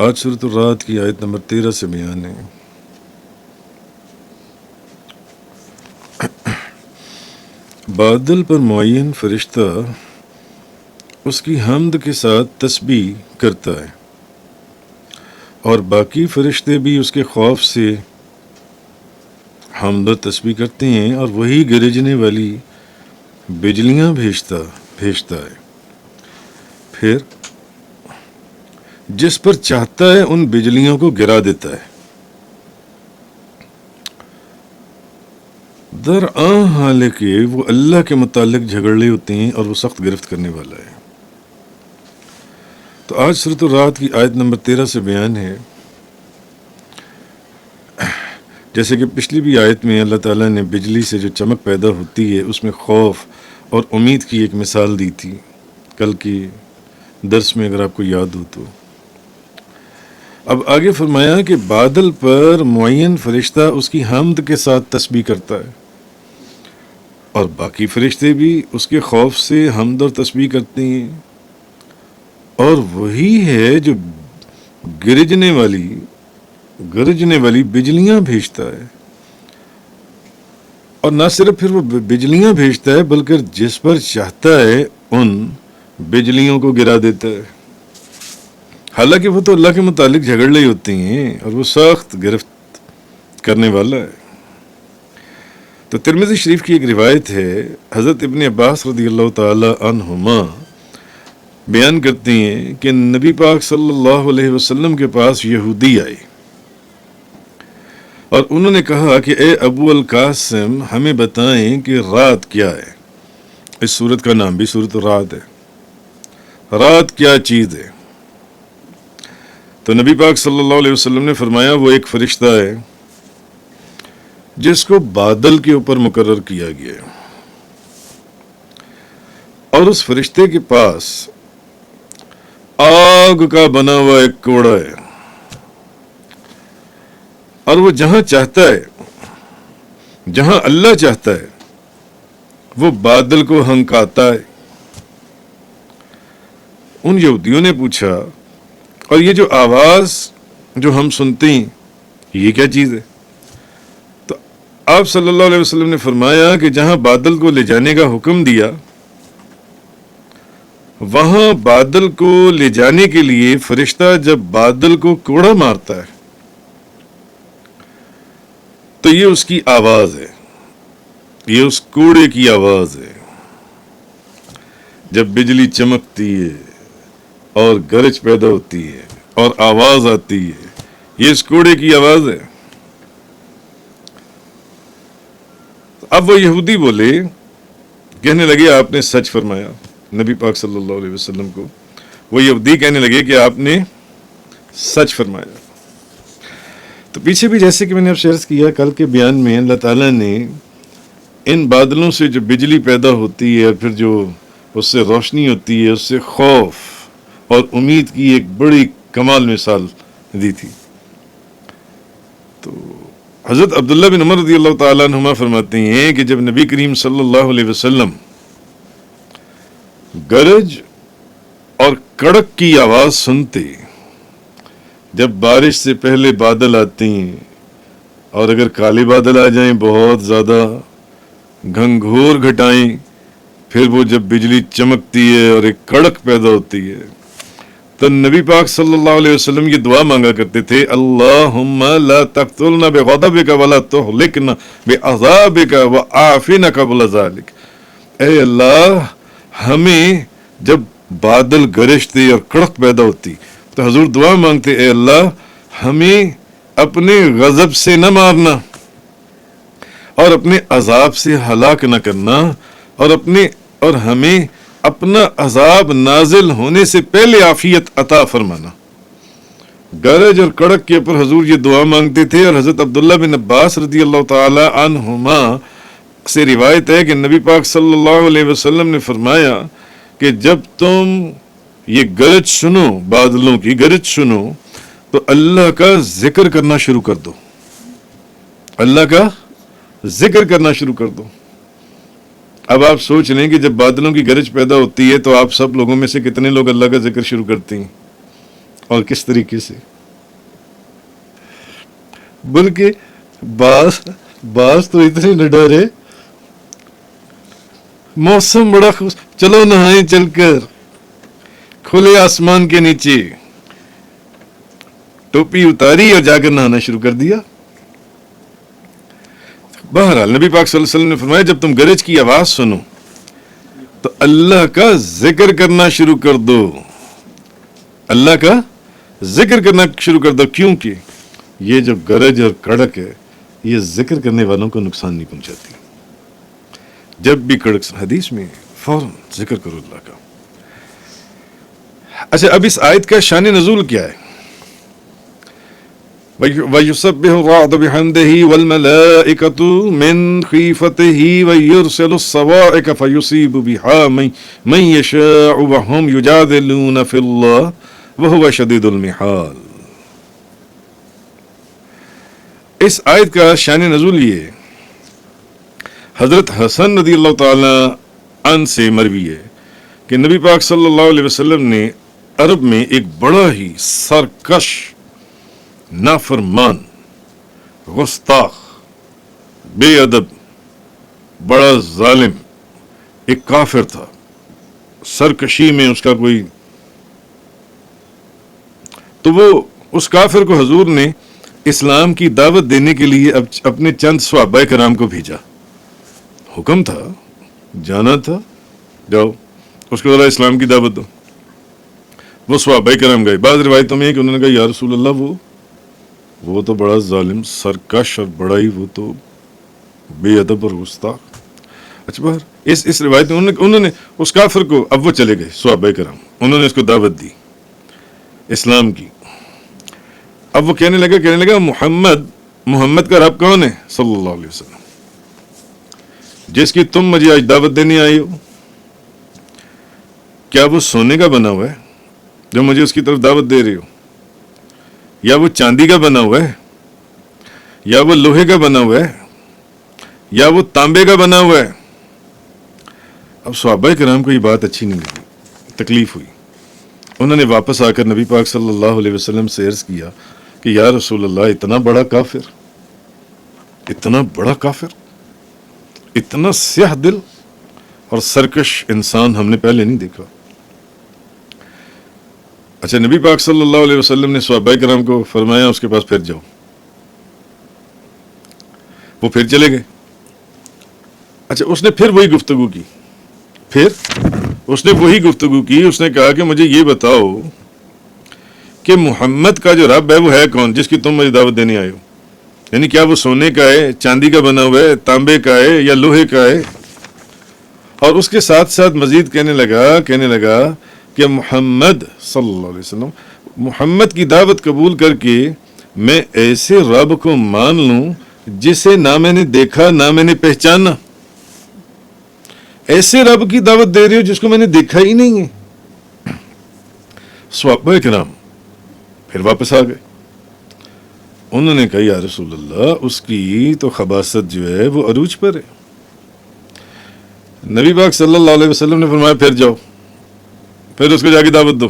آج سورۃ الرعد کی آیت نمبر 13 سے بیان ہے۔ بادل پر معین فرشتہ اس کی حمد کے ساتھ تسبیح کرتا ہے، اور باقی فرشتے بھی اس کے خوف سے حمد و تسبیح کرتے ہیں، اور وہی گرجنے والی بجلیاں بھیجتا ہے، پھر جس پر چاہتا ہے ان بجلیوں کو گرا دیتا ہے۔ درآں حالانکہ وہ اللہ کے متعلق جھگڑے ہوتے ہیں اور وہ سخت گرفت کرنے والا ہے۔ تو آج سورۃ الرعد کی آیت نمبر 13 سے بیان ہے، جیسے کہ پچھلی بھی آیت میں اللہ تعالیٰ نے بجلی سے جو چمک پیدا ہوتی ہے اس میں خوف اور امید کی ایک مثال دی تھی کل کی درس میں، اگر آپ کو یاد ہو تو۔ اب آگے فرمایا کہ بادل پر معین فرشتہ اس کی حمد کے ساتھ تسبیح کرتا ہے، اور باقی فرشتے بھی اس کے خوف سے حمد اور تسبیح کرتے ہیں، اور وہی ہے جو گرجنے والی بجلیاں بھیجتا ہے، اور نہ صرف پھر وہ بجلیاں بھیجتا ہے بلکہ جس پر چاہتا ہے ان بجلیوں کو گرا دیتا ہے۔ حالانکہ وہ تو اللہ کے متعلق جھگڑے ہوتے ہیں اور وہ سخت گرفت کرنے والا ہے۔ تو ترمذی شریف کی ایک روایت ہے، حضرت ابن عباس رضی اللہ تعالی عنہما بیان کرتے ہیں کہ نبی پاک صلی اللہ علیہ وسلم کے پاس یہودی آئے اور انہوں نے کہا کہ اے ابو القاسم، ہمیں بتائیں کہ رات کیا ہے۔ اس سورت کا نام بھی سورۃ الرعد ہے۔ رات کیا چیز ہے؟ تو نبی پاک صلی اللہ علیہ وسلم نے فرمایا وہ ایک فرشتہ ہے جس کو بادل کے اوپر مقرر کیا گیا ہے، اور اس فرشتے کے پاس آگ کا بنا ہوا ایک کوڑا ہے، اور وہ جہاں چاہتا ہے، جہاں اللہ چاہتا ہے، وہ بادل کو ہنکاتا ہے۔ ان یہودیوں نے پوچھا، اور یہ جو آواز جو ہم سنتے ہیں یہ کیا چیز ہے؟ تو آپ صلی اللہ علیہ وسلم نے فرمایا کہ جہاں بادل کو لے جانے کا حکم دیا، وہاں بادل کو لے جانے کے لیے فرشتہ جب بادل کو کوڑا مارتا ہے تو یہ اس کی آواز ہے، یہ اس کوڑے کی آواز ہے۔ جب بجلی چمکتی ہے اور گرج پیدا ہوتی ہے اور آواز آتی ہے، یہ اس کوڑے کی آواز ہے۔ اب وہ یہودی بولے، کہنے لگے آپ نے سچ فرمایا نبی پاک صلی اللہ علیہ وسلم کو۔ وہ یہودی کہنے لگے کہ آپ نے سچ فرمایا۔ تو پیچھے بھی جیسے کہ میں نے اب شرح کیا کل کے بیان میں، اللہ تعالیٰ نے ان بادلوں سے جو بجلی پیدا ہوتی ہے اور پھر جو اس سے روشنی ہوتی ہے، اس سے خوف اور امید کی ایک بڑی کمال مثال دی تھی۔ تو حضرت عبداللہ بن عمر رضی اللہ تعالیٰ عنہما فرماتے ہیں کہ جب نبی کریم صلی اللہ علیہ وسلم گرج اور کڑک کی آواز سنتے، جب بارش سے پہلے بادل آتے ہیں، اور اگر کالے بادل آ جائیں بہت زیادہ گھنگھور گھٹائیں، پھر وہ جب بجلی چمکتی ہے اور ایک کڑک پیدا ہوتی ہے، تو نبی پاک صلی اللہ علیہ وسلم یہ دعا مانگا کرتے تھے، اللہم لا تقتلنا بغضبک ولا تہلکنا بعذابک وعافنا قبل ذلک۔ اے اللہ، ہمیں جب بادل گرجتے اور کڑک پیدا ہوتی تو حضور دعا مانگتے، اے اللہ ہمیں اپنے غضب سے نہ مارنا اور اپنے عذاب سے ہلاک نہ کرنا، اور ہمیں اپنا عذاب نازل ہونے سے پہلے عافیت عطا فرمانا۔ گرج اور کڑک کے اوپر حضور یہ دعا مانگتے تھے، اور حضرت عبداللہ بن عباس رضی اللہ تعالی عنہما سے روایت ہے کہ نبی پاک صلی اللہ علیہ وسلم نے فرمایا کہ جب تم یہ گرج سنو، بادلوں کی گرج سنو، تو اللہ کا ذکر کرنا شروع کر دو، اللہ کا ذکر کرنا شروع کر دو۔ اب آپ سوچ لیں کہ جب بادلوں کی گرج پیدا ہوتی ہے تو آپ سب لوگوں میں سے کتنے لوگ اللہ کا ذکر شروع کرتے ہیں؟ اور کس طریقے سے. بلکہ باز تو اتنے نہ ڈرے، موسم بڑا چلو نہائیں چل کر کھلے آسمان کے نیچے. ٹوپی اتاری اور جا کر نہانا شروع کر دیا. بہرحال نبی پاک صلی اللہ علیہ وسلم نے فرمایا جب تم گرج کی آواز سنو تو اللہ کا ذکر کرنا شروع کر دو. اللہ کا ذکر کرنا شروع کر دو، کیونکہ یہ جو گرج اور کڑک ہے یہ ذکر کرنے والوں کو نقصان نہیں پہنچاتی. جب بھی کڑک حدیث میں فوراً ذکر کرو اللہ کا. اچھا، اب اس آیت کا شان نزول کیا ہے؟ وَيُسَبِّحُ الرَّعْدُ بِحَمْدِهِ وَالْمَلَائِكَةُ مِنْ خِيفَتِهِ وَيُرْسِلُ الصَّوَاعِقَ فَيُصِيبُ بِهَا مَنْ يَشَاءُ وَهُمْ يُجَادِلُونَ فِي اللَّهِ وَهُوَ شَدِيدُ الْمِحَالِ. اس آیت کا شان نزول یہ حضرت حسن رضی اللہ تعالی عنہ سے مروی ہے کہ نبی پاک صلی اللہ علیہ وسلم نے عرب میں ایک بڑا ہی سرکش، نافرمان، گستاخ، بے ادب، بڑا ظالم ایک کافر تھا. سرکشی میں اس کا کوئی، تو وہ اس کافر کو حضور نے اسلام کی دعوت دینے کے لیے اپنے چند صحابہ کرام کو بھیجا. حکم تھا، جانا تھا، جاؤ اس کو ذرا اسلام کی دعوت دو. وہ صحابہ کرام گئے. بعض روایتوں میں ہے کہ انہوں نے کہا یا رسول اللہ وہ تو بڑا ظالم، سرکش اور بڑا ہی وہ تو بے ادب اور گستاخ. اچھا، باہر اس روایت میں انہوں نے اس کافر کو، اب وہ چلے گئے صحابہ کرام، انہوں نے اس کو دعوت دی اسلام کی. اب وہ کہنے لگا محمد کا رب کون ہے؟ صلی اللہ علیہ وسلم، جس کی تم مجھے آج دعوت دینے آئی ہو. کیا وہ سونے کا بنا ہوا ہے جو مجھے اس کی طرف دعوت دے رہی ہو، یا وہ چاندی کا بنا ہوا ہے، یا وہ لوہے کا بنا ہوا ہے، یا وہ تانبے کا بنا ہوا ہے؟ اب صحابہ کرام کو یہ بات اچھی نہیں لگی، تکلیف ہوئی. انہوں نے واپس آ کر نبی پاک صلی اللہ علیہ وسلم سے عرض کیا کہ یا رسول اللہ، اتنا بڑا کافر، اتنا سیاہ دل اور سرکش انسان ہم نے پہلے نہیں دیکھا. اچھا، نبی پاک صلی اللہ علیہ وسلم نے صحابہ کرام کو فرمایا اس کے پاس پھر جاؤ. وہ پھر چلے گئے. اچھا، اس نے پھر وہی گفتگو کی. اس نے کہا کہ مجھے یہ بتاؤ کہ محمد کا جو رب ہے وہ ہے کون جس کی تم مجھے دعوت دینے آئے ہو؟ یعنی کیا وہ سونے کا ہے، چاندی کا بنا ہوا ہے، تانبے کا ہے، یا لوہے کا ہے؟ اور اس کے ساتھ ساتھ مزید کہنے لگا کہ محمد صلی اللہ علیہ وسلم، محمد کی دعوت قبول کر کے میں ایسے رب کو مان لوں جسے نہ میں نے دیکھا نہ میں نے پہچانا. ایسے رب کی دعوت دے رہے ہو جس کو میں نے دیکھا ہی نہیں ہے. صحابہ کرام پھر واپس آ گئے. انہوں نے کہا یا رسول اللہ، اس کی تو خباثت جو ہے وہ عروج پر ہے. نبی پاک صلی اللہ علیہ وسلم نے فرمایا پھر جاؤ، پھر اس کو جا کے دعوت دو.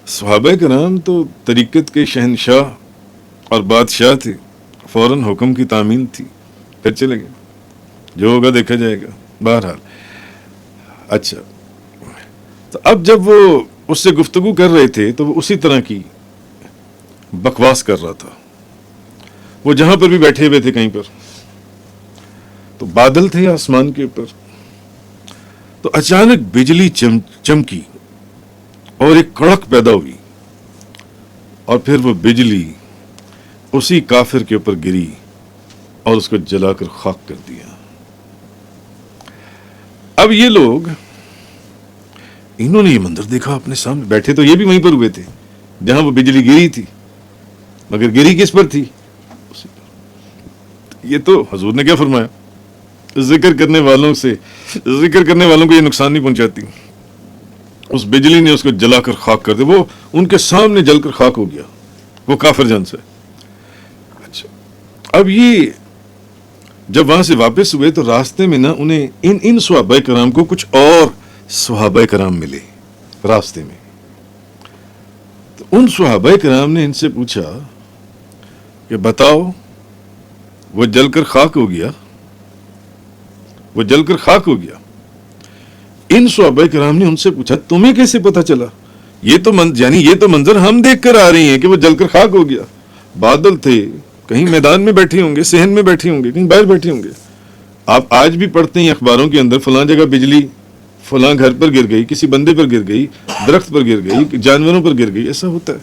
صحابہ کرام تو طریقت کے شہنشاہ اور بادشاہ تھے، فوراً حکم کی تعمیل تھی، پھر چلے گئے، جو ہوگا دیکھا جائے گا. بہرحال اچھا، تو اب جب وہ اس سے گفتگو کر رہے تھے تو وہ اسی طرح کی بکواس کر رہا تھا. وہ جہاں پر بھی بیٹھے ہوئے تھے کہیں پر، تو بادل تھے آسمان کے اوپر، تو اچانک بجلی چمکی اور ایک کڑک پیدا ہوئی، اور پھر وہ بجلی اسی کافر کے اوپر گری اور اس کو جلا کر خاک کر دیا. اب یہ لوگ، انہوں نے یہ منظر دیکھا اپنے سامنے، بیٹھے تو یہ بھی وہیں پر ہوئے تھے جہاں وہ بجلی گری تھی، مگر گری کس پر تھی؟ یہ تو حضور نے کیا فرمایا، ذکر کرنے والوں کو یہ نقصان نہیں پہنچاتی. اس بجلی نے اس کو جلا کر خاک کر دیا، وہ ان کے سامنے جل کر خاک ہو گیا، وہ کافر جان سے. اچھا، اب یہ جب وہاں سے واپس ہوئے تو راستے میں نا انہیں ان صحابہ کرام کو کچھ اور صحابہ کرام ملے راستے میں. تو ان صحابہ کرام نے ان سے پوچھا کہ بتاؤ وہ جل کر خاک ہو گیا، وہ جل کر خاک ہو گیا۔ ان صحابہ کرام نے ان سے پوچھا تمہیں کیسے پتا چلا؟ یہ تو یعنی یہ تو منظر ہم دیکھ کر آ رہی ہیں کہ وہ جل کر خاک ہو گیا۔ بادل تھے، کہیں میدان میں بیٹھے ہوں گے، صحن میں بیٹھے ہوں گے، کہیں باہر بیٹھے ہوں گے۔ آپ آج بھی پڑھتے ہیں اخباروں کے اندر فلاں جگہ بجلی فلاں گھر پر گر گئی، کسی بندے پر گر گئی، درخت پر گر گئی، جانوروں پر گر گئی، ایسا ہوتا ہے۔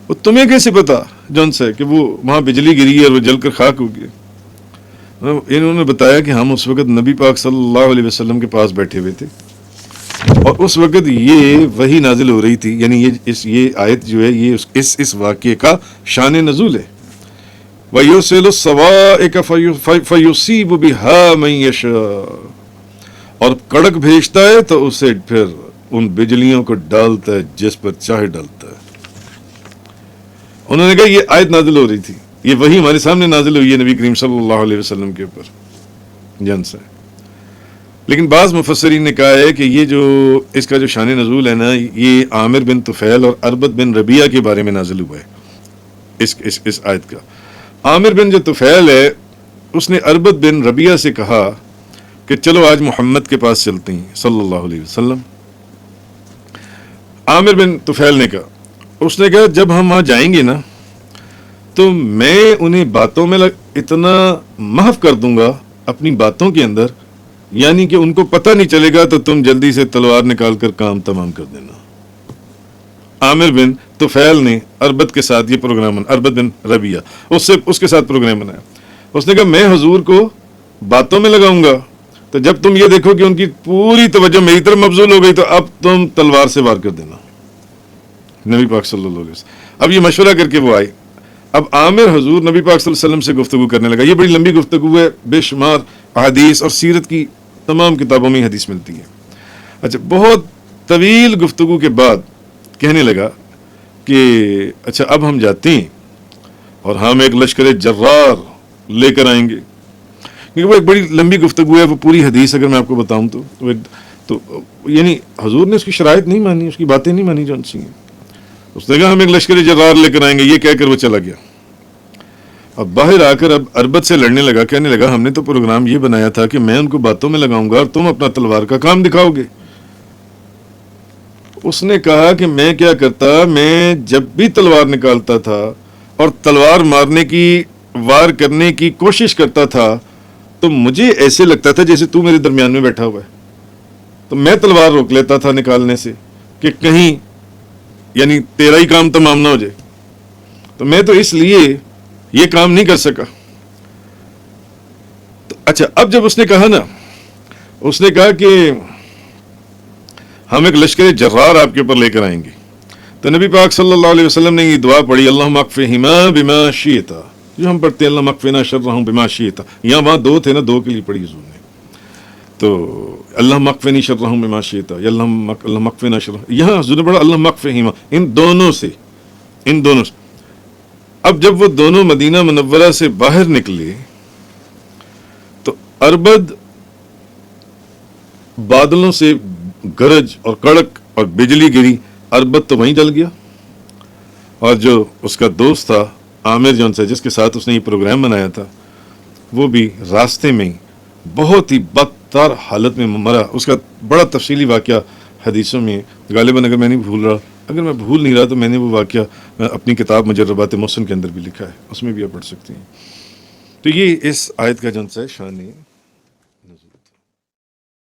وہ تمہیں کیسے پتا جون سے کہ وہ وہاں بجلی گری ہے اور وہ جل کر خاک ہو گیا؟ انہوں نے بتایا کہ ہم اس وقت نبی پاک صلی اللہ علیہ وسلم کے پاس بیٹھے ہوئے تھے اور اس وقت یہ وحی نازل ہو رہی تھی، یعنی یہ آیت جو ہے یہ اس واقعے کا شان نزول ہے۔ وَيُرْسِلُ الصَّوَاعِقَ فَيُصِيبُ بِهَا مَن يَشَاءُ، اور کڑک بھیجتا ہے تو اسے پھر ان بجلیوں کو ڈالتا ہے جس پر چاہے ڈالتا ہے۔ انہوں نے کہا یہ آیت نازل ہو رہی تھی، یہ وحی ہمارے سامنے نازل ہوئی ہے نبی کریم صلی اللہ علیہ وسلم کے اوپر جن سے۔ لیکن بعض مفسرین نے کہا ہے کہ یہ جو اس کا جو شان نزول ہے نا، یہ عامر بن طفیل اور اربد بن ربیعہ کے بارے میں نازل ہوا ہے اس آیت کا۔ عامر بن جو طفیل ہے اس نے اربد بن ربیعہ سے کہا کہ چلو آج محمد کے پاس چلتے ہیں صلی اللہ علیہ وسلم۔ عامر بن طفیل نے کہا، اس نے کہا جب ہم وہاں جائیں گے نا تو میں انہیں باتوں میں اتنا محو کر دوں گا اپنی باتوں کے اندر، یعنی کہ ان کو پتہ نہیں چلے گا، تو تم جلدی سے تلوار نکال کر کام تمام کر دینا۔ عامر بن طفیل نے اربد کے ساتھ یہ پروگرام اربد بن ربیعہ اس کے ساتھ پروگرام بنایا۔ اس نے کہا میں حضور کو باتوں میں لگاؤں گا، تو جب تم یہ دیکھو کہ ان کی پوری توجہ میری طرف مبذول ہو گئی تو اب تم تلوار سے وار کر دینا۔ نبی پاک صلی اللہ علیہ وسلم اب یہ مشورہ کر کے وہ آئے۔ اب عامر حضور نبی پاک صلی اللہ علیہ وسلم سے گفتگو کرنے لگا۔ یہ بڑی لمبی گفتگو ہے، بے شمار احادیث اور سیرت کی تمام کتابوں میں حدیث ملتی ہے۔ اچھا، بہت طویل گفتگو کے بعد کہنے لگا کہ اچھا اب ہم جاتے ہیں اور ہم ایک لشکر جرار لے کر آئیں گے، کیونکہ وہ ایک بڑی لمبی گفتگو ہے، وہ پوری حدیث اگر میں آپ کو بتاؤں تو یعنی حضور نے اس کی شرائط نہیں مانی، اس کی باتیں نہیں مانی جون سی ہیں۔ اس نے کہا ہم ایک لشکر جرار لے کر آئیں گے، یہ کہہ کر وہ چلا گیا۔ اب باہر آ کر اب اربد سے لڑنے لگا، کہنے لگا ہم نے تو پروگرام یہ بنایا تھا کہ میں ان کو باتوں میں لگاؤں گا اور تم اپنا تلوار کا کام دکھاؤ گے۔ اس نے کہا کہ میں کیا کرتا، میں جب بھی تلوار نکالتا تھا اور تلوار مارنے کی وار کرنے کی کوشش کرتا تھا تو مجھے ایسے لگتا تھا جیسے تو میرے درمیان میں بیٹھا ہوا ہے، تو میں تلوار روک لیتا تھا نکالنے سے کہ کہیں یعنی تیرا ہی کام تمام نہ ہو جائے، تو میں تو اس لیے یہ کام نہیں کر سکا۔ تو اچھا اب جب اس نے کہا نا، اس نے کہا کہ ہم ایک لشکر جرار آپ کے اوپر لے کر آئیں گے، تو نبی پاک صلی اللہ علیہ وسلم نے یہ دعا پڑھی اللہم اکفہما بما شئت، جو ہم پڑھتے ہیں اللہم اکفنا شرہم بما شئت، یہاں وہاں دو تھے نا، دو کے لیے پڑھی حضور نے، تو اللہم اکفنی شرہم بما شئت، اللہم اکفنا شرہم، یہاں حضور نے پڑھا اللہم اکفہما، ان دونوں سے۔ اب جب وہ دونوں مدینہ منورہ سے باہر نکلے تو اربد بادلوں سے گرج اور کڑک اور بجلی گری، اربد تو وہیں جل گیا، اور جو اس کا دوست تھا عامر جون سے جس کے ساتھ اس نے یہ پروگرام بنایا تھا، وہ بھی راستے میں بہت ہی بدتر حالت میں مرا۔ اس کا بڑا تفصیلی واقعہ حدیثوں میں غالباً اگر میں بھول نہیں رہا تو میں نے وہ واقعہ اپنی کتاب مجربات محسن کے اندر بھی لکھا ہے، اس میں بھی آپ پڑھ سکتے ہیں۔ تو یہ اس آیت کا جون سے شان ہے۔